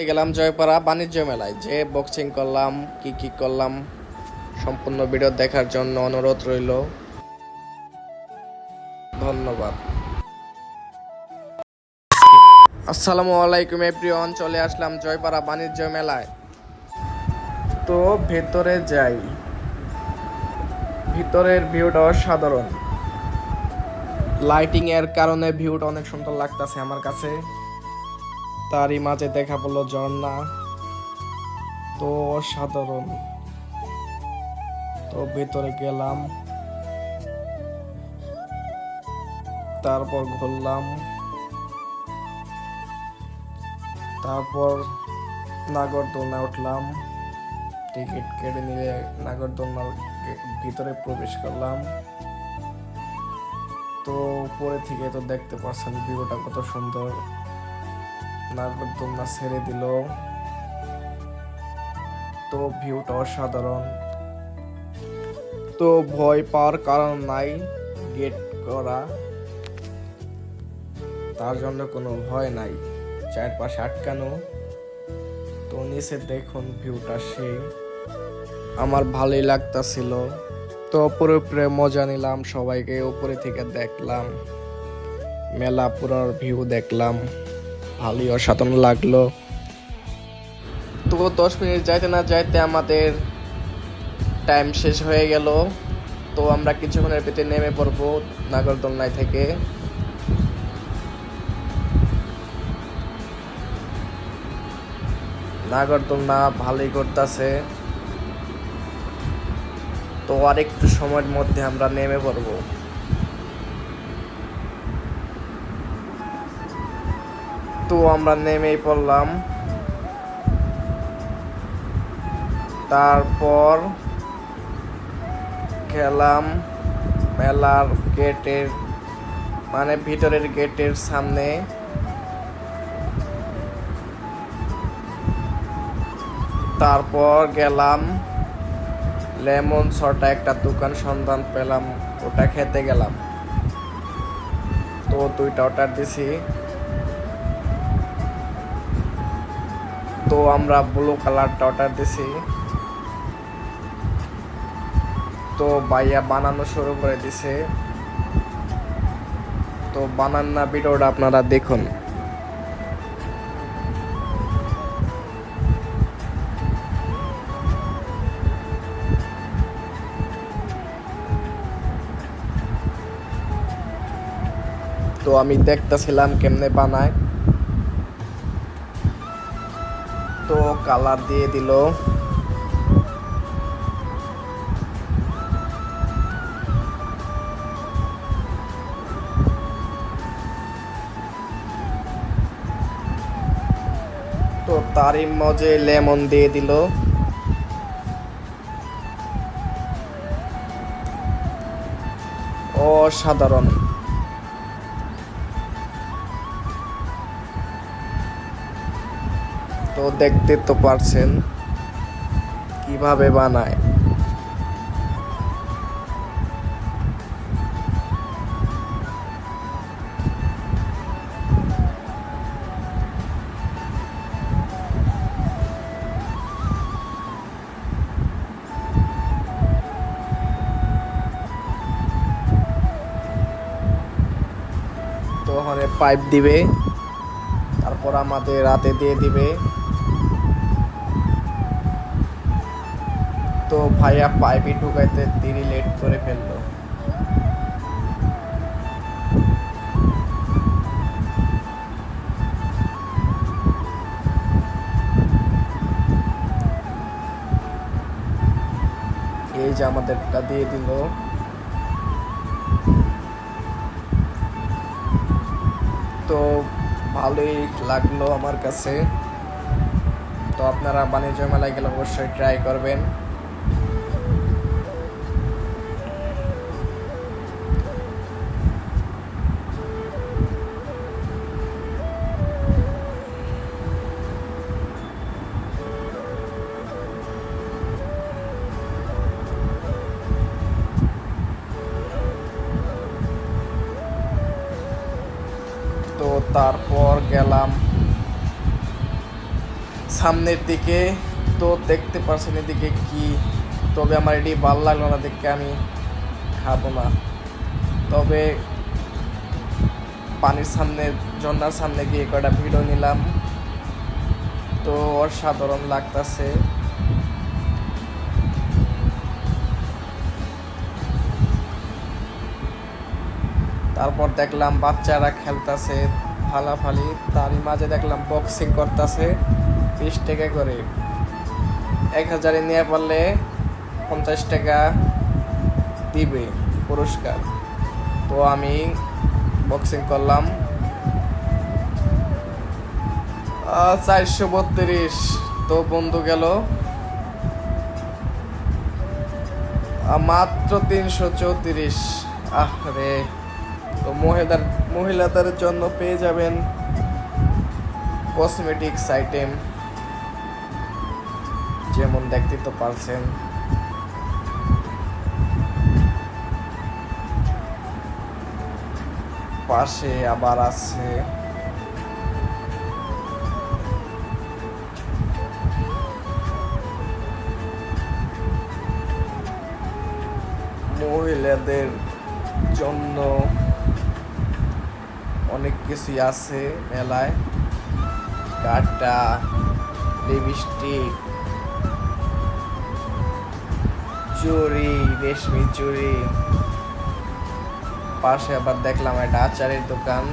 গেলাম জয়পাড়া বাণিজ্য মেলায়, যে বক্সিং করলাম, কি কি করলাম সম্পূর্ণ ভিডিও দেখার জন্য অনুরোধ রইল। ধন্যবাদ। আসসালামু আলাইকুম এভরিওয়ান, চলে আসলাম জয়পাড়া বাণিজ্য মেলায়। তো ভেতরে যাই, ভিতরের ভিউটা অসাধারণ। লাইটিং এর কারণে ভিউটা অনেক সুন্দর লাগতেছে আমার কাছে। তারই মাঝে দেখা পড়লো ঝর্ণা, তো অসাধারণ। তো ভেতরে গেলাম, তারপর ঘুরলাম, তারপর নাগরদোলনা উঠলাম, টিকিট কেটে নিয়ে নাগরদোলনার ভিতরে প্রবেশ করলাম। তো উপরে থেকে তো দেখতে পাচ্ছেন ভিউটা কত সুন্দর। নাগরদোলনা ছেড়ে দিল, তো ভিউটা অসাধারণ। তো ভয় পাওয়ার কারণ নাই, গেট করা, তার জন্য কোনো ভয় নাই, চারপাশে আটকানো। তো নিচে দেখুন ভিউটা, সেই আমার ভালোই লাগতাছিল। তো উপরে উপরে মজা নিলাম, সবাইকে উপরে থেকে দেখলাম, মেলা পুরোর ভিউ দেখলাম, ভালোই অসাধারণ লাগলো। তো 10 মিনিট যাইতে না যাইতে আমাদের টাইম শেষ হয়ে গেল। তো আমরা কিছুক্ষণের ভিতরে নেমে পড়বো নাগরদোলনায় থেকে। নাগরদোলনা ভালোই করতেছে, তো আর একটু সময়ের মধ্যে আমরা নেমে পড়বো। তো আমরা নেমেই পড়লাম। তারপর গেলাম মেলার গেটের, মানে ভিতরের গেটের সামনে। তারপর গেলাম লেমন সটা, একটা দোকান সন্ধান পেলাম, ওটা খেতে গেলাম। তো 2টা অর্ডার দিছি। তো আমরা ব্লু কালারটা অর্ডার দিছি। তো ভাইয়া বানানো শুরু করে দিছে। তো বানান্না ভিডিওটা আপনারা দেখুন। তো আমি দেখতেছিলাম কেমনে বানায়। তো কালার দিয়ে দিল। তো তারই মজে লেমন দিয়ে দিল। অসাধারণ। তো দেখতে তো পারছেন কিভাবে বানায়। তো ওখানে পাইপ দিবে, তারপর আমাদের রাতে দিয়ে দিবে। তো ভাইয়া পাইপে ঢুকাইতে দেরি লেট করে ফেললো। এই যে আমাদেরটা দিয়ে দিল। তো ভালোই লাগলো আমার কাছে। তো আপনারা বাণিজ্য মেলায় গেলে অবশ্যই ট্রাই করবেন। তো তারপর গেলাম সামনের দিকে। তো দেখতে পাচ্ছেন এদিকে কি, তবে আমার এটি ভালো লাগলো না দেখে আমি খাবো না। তবে পানির সামনে, ঝর্ণার সামনে গিয়ে কয়টা ভিডিও নিলাম, তো অসাধারণ লাগতেছে। তারপর দেখলাম বাচ্চারা খেলতেছে ফালাফালি, তারই মাঝে দেখলাম বক্সিং করতেছে 20 টাকা করে। 1000 নিয়ে পারলে 50 টাকা দিবে পুরস্কার। তো আমি বক্সিং করলাম। 432। তো বন্ধু গেল মাত্র 334। আরে, তো মহিলাদের জন্য পেয়ে যাবেন কসমেটিক্স আইটেম, যেমন দেখতে তো পারছেন। পাশে আবার আছে মহিলাদের জন্য অনেক কিছুই আছে মেলায়, কাটা, লিপস্টিক, চুড়ি, রেশমি চুড়ি। পাশে আবার দেখলাম একটা আচারের দোকান।